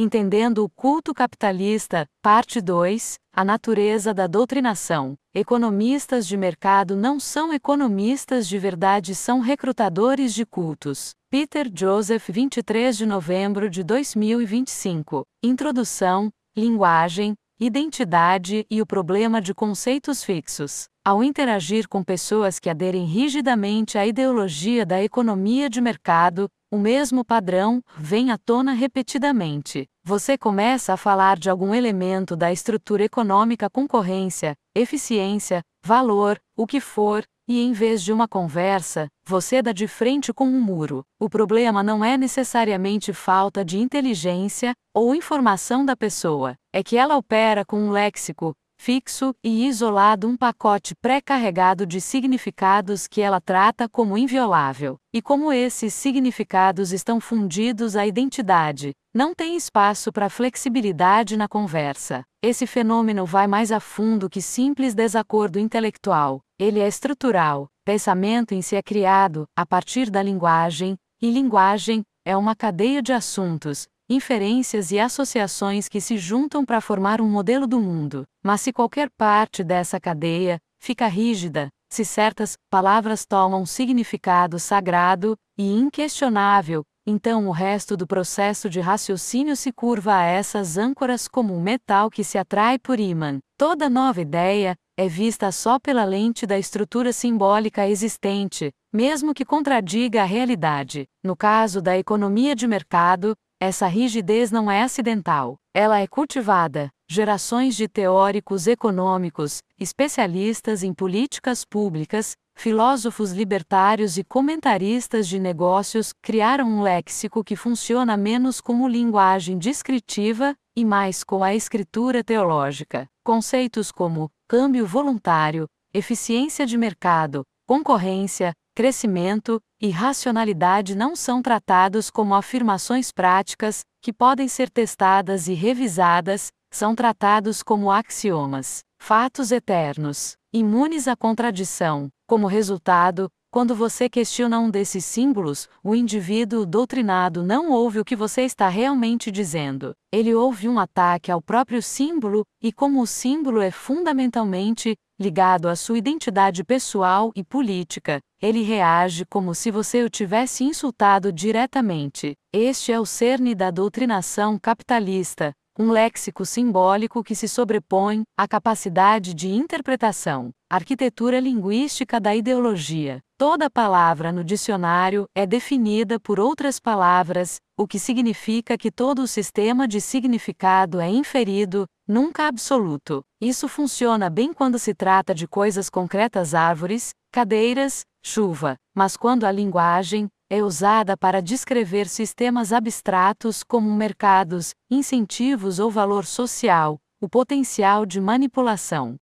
Entendendo o culto capitalista, parte 2, a natureza da doutrinação. Economistas de mercado não são economistas de verdade, são recrutadores de cultos. Peter Joseph, 23 de novembro de 2025. Introdução, linguagem, identidade e o problema de conceitos fixos. Ao interagir com pessoas que aderem rigidamente à ideologia da economia de mercado, o mesmo padrão vem à tona repetidamente. Você começa a falar de algum elemento da estrutura econômica, concorrência, eficiência, valor, o que for, e em vez de uma conversa, você dá de frente com um muro. O problema não é necessariamente falta de inteligência ou informação da pessoa, é que ela opera com um léxico fixo e isolado, um pacote pré-carregado de significados que ela trata como inviolável. E como esses significados estão fundidos à identidade, não tem espaço para flexibilidade na conversa. Esse fenômeno vai mais a fundo que simples desacordo intelectual. Ele é estrutural. Pensamento em si é criado a partir da linguagem, e linguagem é uma cadeia de assuntos, inferências e associações que se juntam para formar um modelo do mundo. Mas se qualquer parte dessa cadeia fica rígida, se certas palavras tomam significado sagrado e inquestionável, então o resto do processo de raciocínio se curva a essas âncoras como um metal que se atrai por ímã. Toda nova ideia é vista só pela lente da estrutura simbólica existente, mesmo que contradiga a realidade. No caso da economia de mercado, essa rigidez não é acidental. Ela é cultivada. Gerações de teóricos econômicos, especialistas em políticas públicas, filósofos libertários e comentaristas de negócios criaram um léxico que funciona menos como linguagem descritiva e mais com a escritura teológica. Conceitos como câmbio voluntário, eficiência de mercado, concorrência, crescimento e racionalidade não são tratados como afirmações práticas, que podem ser testadas e revisadas, são tratados como axiomas, fatos eternos, imunes à contradição. Como resultado, quando você questiona um desses símbolos, o indivíduo doutrinado não ouve o que você está realmente dizendo. Ele ouve um ataque ao próprio símbolo, e como o símbolo é fundamentalmente ligado à sua identidade pessoal e política, ele reage como se você o tivesse insultado diretamente. Este é o cerne da doutrinação capitalista, um léxico simbólico que se sobrepõe à capacidade de interpretação. Arquitetura linguística da ideologia. Toda palavra no dicionário é definida por outras palavras, o que significa que todo o sistema de significado é inferido, nunca absoluto. Isso funciona bem quando se trata de coisas concretas, árvores, cadeiras, chuva, mas quando a linguagem é usada para descrever sistemas abstratos como mercados, incentivos ou valor social, o potencial de manipulação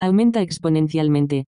aumenta exponencialmente.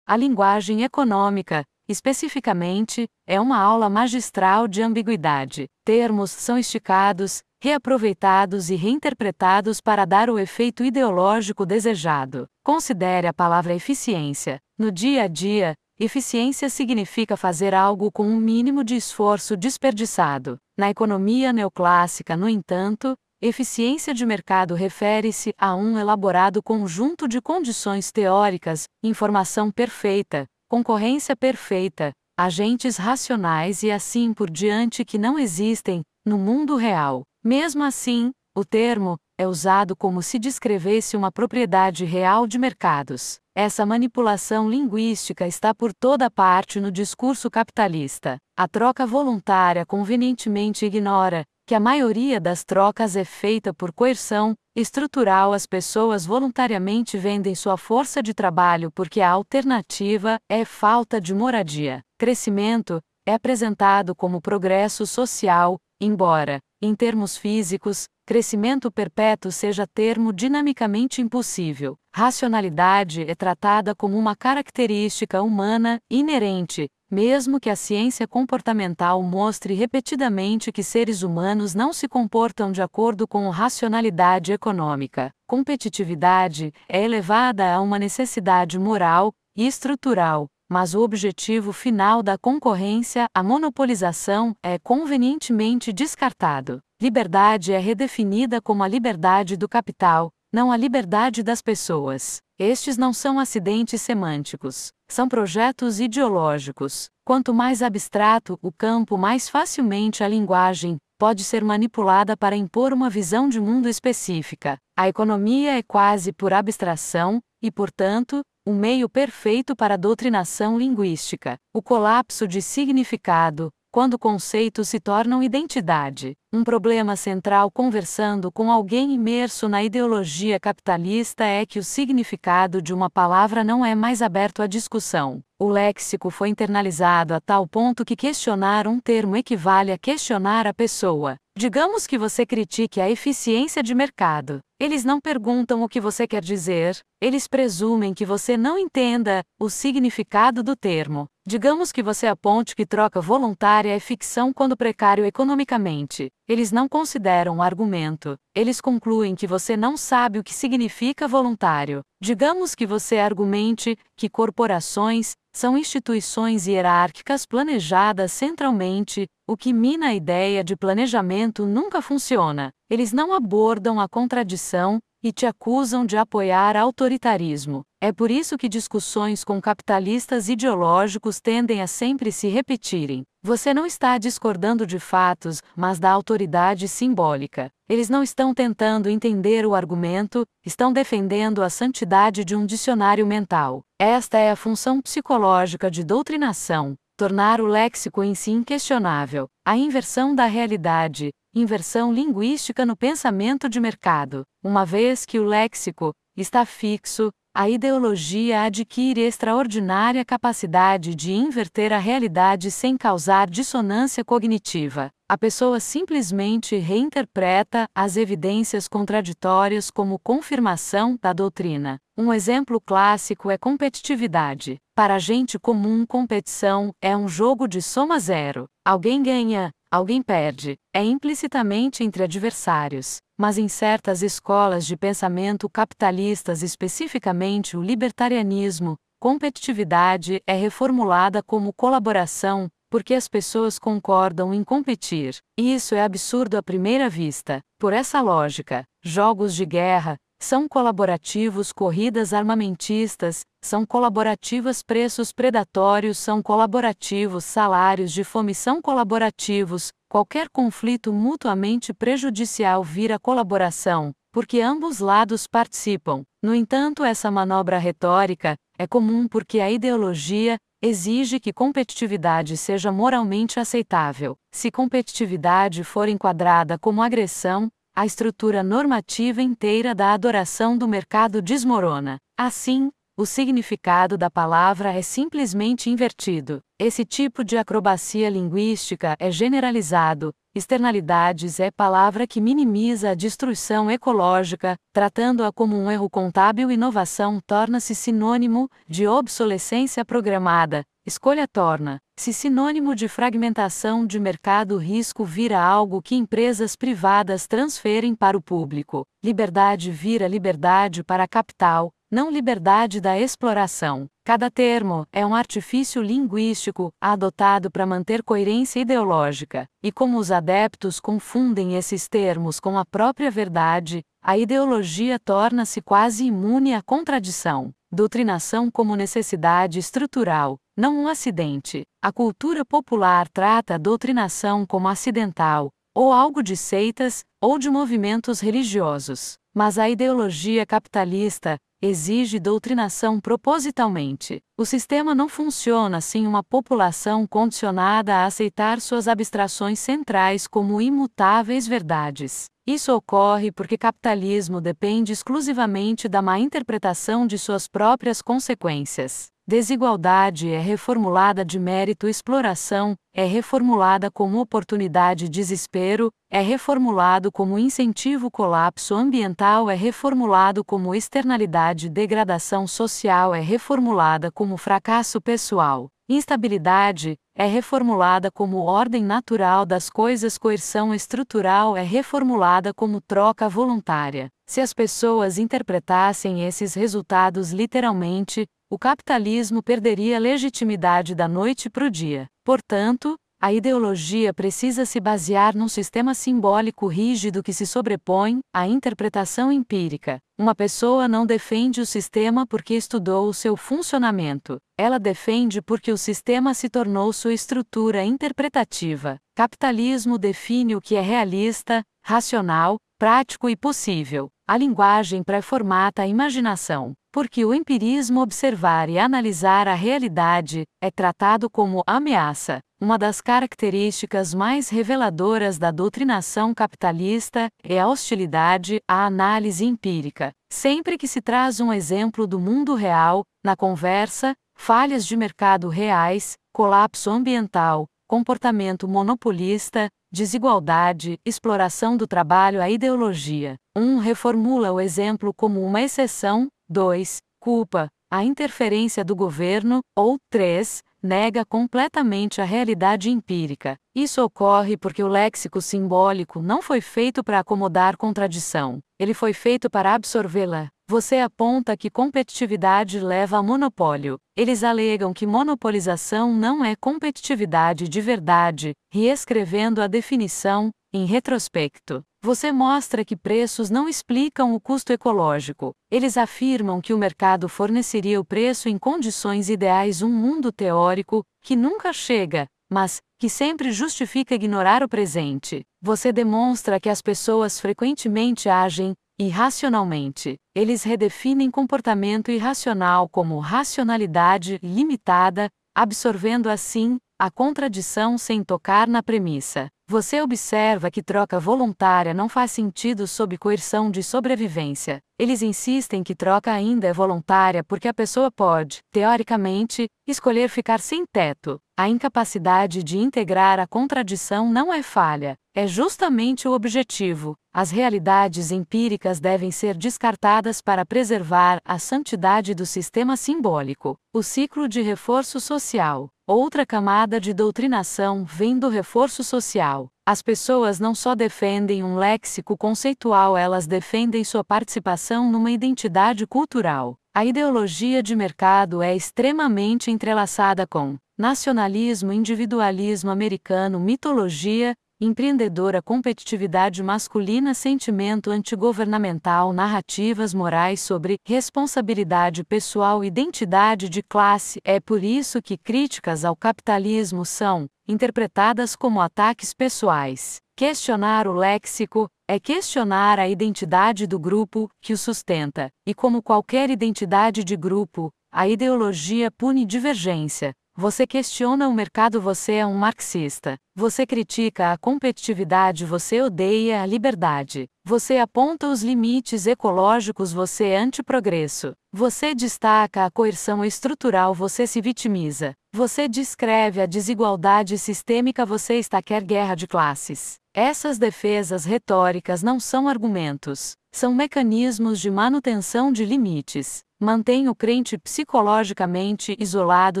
A linguagem econômica, especificamente, é uma aula magistral de ambiguidade. Termos são esticados, reaproveitados e reinterpretados para dar o efeito ideológico desejado. Considere a palavra eficiência. No dia a dia, eficiência significa fazer algo com um mínimo de esforço desperdiçado. Na economia neoclássica, no entanto, eficiência de mercado refere-se a um elaborado conjunto de condições teóricas, informação perfeita, concorrência perfeita, agentes racionais e assim por diante que não existem no mundo real. Mesmo assim, o termo é usado como se descrevesse uma propriedade real de mercados. Essa manipulação linguística está por toda parte no discurso capitalista. A troca voluntária convenientemente ignora que a maioria das trocas é feita por coerção estrutural. As pessoas voluntariamente vendem sua força de trabalho porque a alternativa é falta de moradia. Crescimento é apresentado como progresso social, embora, em termos físicos, crescimento perpétuo seja termo dinamicamente impossível. Racionalidade é tratada como uma característica humana inerente, mesmo que a ciência comportamental mostre repetidamente que seres humanos não se comportam de acordo com a racionalidade econômica. Competitividade é elevada a uma necessidade moral e estrutural, mas o objetivo final da concorrência, a monopolização, é convenientemente descartado. Liberdade é redefinida como a liberdade do capital, não a liberdade das pessoas. Estes não são acidentes semânticos, são projetos ideológicos. Quanto mais abstrato o campo, mais facilmente a linguagem pode ser manipulada para impor uma visão de mundo específica. A economia é quase por abstração, e, portanto, um meio perfeito para a doutrinação linguística. O colapso de significado, quando conceitos se tornam identidade. Um problema central conversando com alguém imerso na ideologia capitalista é que o significado de uma palavra não é mais aberto à discussão. O léxico foi internalizado a tal ponto que questionar um termo equivale a questionar a pessoa. Digamos que você critique a eficiência de mercado. Eles não perguntam o que você quer dizer, eles presumem que você não entenda o significado do termo. Digamos que você aponte que troca voluntária é ficção quando precário economicamente. Eles não consideram o argumento. Eles concluem que você não sabe o que significa voluntário. Digamos que você argumente que corporações são instituições hierárquicas planejadas centralmente, o que mina a ideia de planejamento nunca funciona. Eles não abordam a contradição e te acusam de apoiar autoritarismo. É por isso que discussões com capitalistas ideológicos tendem a sempre se repetirem. Você não está discordando de fatos, mas da autoridade simbólica. Eles não estão tentando entender o argumento, estão defendendo a santidade de um dicionário mental. Esta é a função psicológica de doutrinação, tornar o léxico em si inquestionável. A inversão da realidade, inversão linguística no pensamento de mercado. Uma vez que o léxico está fixo, a ideologia adquire extraordinária capacidade de inverter a realidade sem causar dissonância cognitiva. A pessoa simplesmente reinterpreta as evidências contraditórias como confirmação da doutrina. Um exemplo clássico é competitividade. Para a gente comum, competição é um jogo de soma zero. Alguém ganha, alguém perde. É implicitamente entre adversários. Mas em certas escolas de pensamento capitalistas, especificamente o libertarianismo, competitividade é reformulada como colaboração, porque as pessoas concordam em competir. Isso é absurdo à primeira vista. Por essa lógica, jogos de guerra são colaborativos, corridas armamentistas são colaborativas, preços predatórios são colaborativos, salários de fome são colaborativos, qualquer conflito mutuamente prejudicial vira colaboração, porque ambos lados participam. No entanto, essa manobra retórica é comum porque a ideologia exige que competitividade seja moralmente aceitável. Se competitividade for enquadrada como agressão, a estrutura normativa inteira da adoração do mercado desmorona. Assim, o significado da palavra é simplesmente invertido. Esse tipo de acrobacia linguística é generalizado. Externalidades é palavra que minimiza a destruição ecológica, tratando-a como um erro contábil. Inovação torna-se sinônimo de obsolescência programada. Escolha torna-se sinônimo de fragmentação de mercado. Risco vira algo que empresas privadas transferem para o público. Liberdade vira liberdade para capital, não liberdade da exploração. Cada termo é um artifício linguístico adotado para manter coerência ideológica, e como os adeptos confundem esses termos com a própria verdade, a ideologia torna-se quase imune à contradição. Doutrinação como necessidade estrutural, não um acidente. A cultura popular trata a doutrinação como acidental, ou algo de seitas, ou de movimentos religiosos. Mas a ideologia capitalista exige doutrinação propositalmente. O sistema não funciona sem uma população condicionada a aceitar suas abstrações centrais como imutáveis verdades. Isso ocorre porque capitalismo depende exclusivamente da má interpretação de suas próprias consequências. Desigualdade é reformulada de mérito, exploração é reformulada como oportunidade, desespero é reformulado como incentivo, colapso ambiental é reformulado como externalidade, degradação social é reformulada como fracasso pessoal. Instabilidade é reformulada como ordem natural das coisas, coerção estrutural é reformulada como troca voluntária. Se as pessoas interpretassem esses resultados literalmente, o capitalismo perderia legitimidade da noite para o dia. Portanto, a ideologia precisa se basear num sistema simbólico rígido que se sobrepõe à interpretação empírica. Uma pessoa não defende o sistema porque estudou o seu funcionamento. Ela defende porque o sistema se tornou sua estrutura interpretativa. Capitalismo define o que é realista, racional, prático e possível. A linguagem pré-formata a imaginação, porque o empirismo observar e analisar a realidade é tratado como ameaça. Uma das características mais reveladoras da doutrinação capitalista é a hostilidade à análise empírica. Sempre que se traz um exemplo do mundo real, na conversa, falhas de mercado reais, colapso ambiental, comportamento monopolista, desigualdade, exploração do trabalho, a ideologia. 1. Reformula o exemplo como uma exceção. 2. Culpa a interferência do governo. Ou 3. Nega completamente a realidade empírica. Isso ocorre porque o léxico simbólico não foi feito para acomodar contradição. Ele foi feito para absorvê-la. Você aponta que competitividade leva a monopólio. Eles alegam que monopolização não é competitividade de verdade, reescrevendo a definição, em retrospecto. Você mostra que preços não explicam o custo ecológico. Eles afirmam que o mercado forneceria o preço em condições ideais, um mundo teórico, que nunca chega, mas que sempre justifica ignorar o presente. Você demonstra que as pessoas frequentemente agem irracionalmente. Eles redefinem comportamento irracional como racionalidade limitada, absorvendo assim a contradição sem tocar na premissa. Você observa que troca voluntária não faz sentido sob coerção de sobrevivência. Eles insistem que troca ainda é voluntária porque a pessoa pode, teoricamente, escolher ficar sem teto. A incapacidade de integrar a contradição não é falha, é justamente o objetivo. As realidades empíricas devem ser descartadas para preservar a santidade do sistema simbólico. O ciclo de reforço social. Outra camada de doutrinação vem do reforço social. As pessoas não só defendem um léxico conceitual, elas defendem sua participação numa identidade cultural. A ideologia de mercado é extremamente entrelaçada com nacionalismo, individualismo americano, mitologia empreendedora, competitividade masculina, sentimento antigovernamental, narrativas morais sobre responsabilidade pessoal, identidade de classe. É por isso que críticas ao capitalismo são interpretadas como ataques pessoais. Questionar o léxico é questionar a identidade do grupo que o sustenta, e como qualquer identidade de grupo, a ideologia pune divergência. Você questiona o mercado, você é um marxista. Você critica a competitividade, você odeia a liberdade. Você aponta os limites ecológicos, você é antiprogresso. Você destaca a coerção estrutural, você se vitimiza. Você descreve a desigualdade sistêmica, você quer guerra de classes. Essas defesas retóricas não são argumentos, são mecanismos de manutenção de limites. Mantém o crente psicologicamente isolado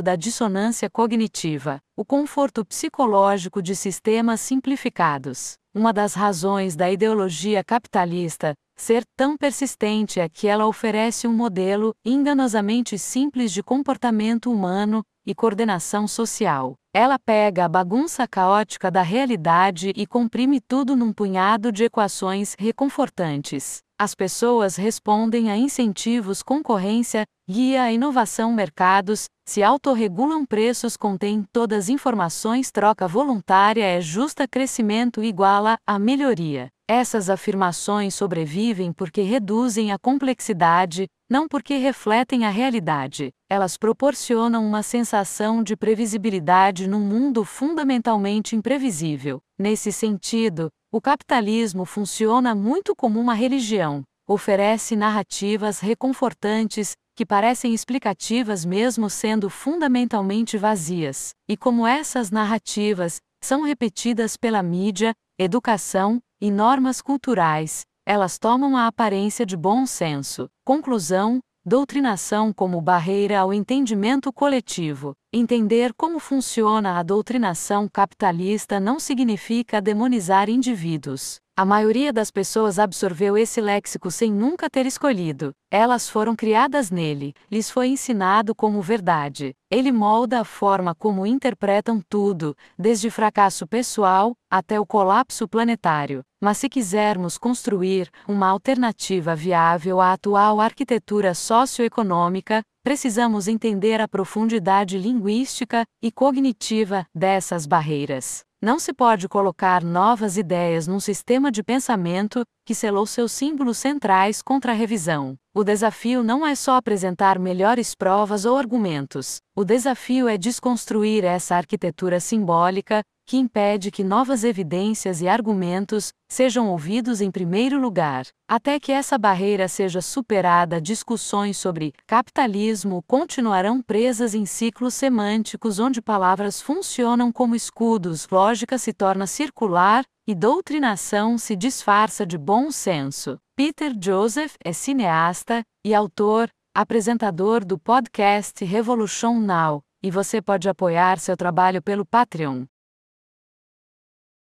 da dissonância cognitiva, o conforto psicológico de sistemas simplificados. Uma das razões da ideologia capitalista ser tão persistente é que ela oferece um modelo enganosamente simples de comportamento humano e coordenação social. Ela pega a bagunça caótica da realidade e comprime tudo num punhado de equações reconfortantes. As pessoas respondem a incentivos, concorrência, guia a inovação, mercados, se autorregulam, preços, contém todas as informações, troca voluntária é justa, crescimento iguala a melhoria. Essas afirmações sobrevivem porque reduzem a complexidade, não porque refletem a realidade. Elas proporcionam uma sensação de previsibilidade num mundo fundamentalmente imprevisível. Nesse sentido, o capitalismo funciona muito como uma religião. Oferece narrativas reconfortantes, que parecem explicativas mesmo sendo fundamentalmente vazias. E como essas narrativas são repetidas pela mídia, educação e normas culturais, elas tomam a aparência de bom senso. Conclusão: doutrinação como barreira ao entendimento coletivo. Entender como funciona a doutrinação capitalista não significa demonizar indivíduos. A maioria das pessoas absorveu esse léxico sem nunca ter escolhido. Elas foram criadas nele, lhes foi ensinado como verdade. Ele molda a forma como interpretam tudo, desde fracasso pessoal até o colapso planetário. Mas se quisermos construir uma alternativa viável à atual arquitetura socioeconômica, precisamos entender a profundidade linguística e cognitiva dessas barreiras. Não se pode colocar novas ideias num sistema de pensamento que selou seus símbolos centrais contra a revisão. O desafio não é só apresentar melhores provas ou argumentos. O desafio é desconstruir essa arquitetura simbólica que impede que novas evidências e argumentos sejam ouvidos em primeiro lugar. Até que essa barreira seja superada, discussões sobre capitalismo continuarão presas em ciclos semânticos onde palavras funcionam como escudos, lógica se torna circular e doutrinação se disfarça de bom senso. Peter Joseph é cineasta e autor, apresentador do podcast Revolution Now, e você pode apoiar seu trabalho pelo Patreon.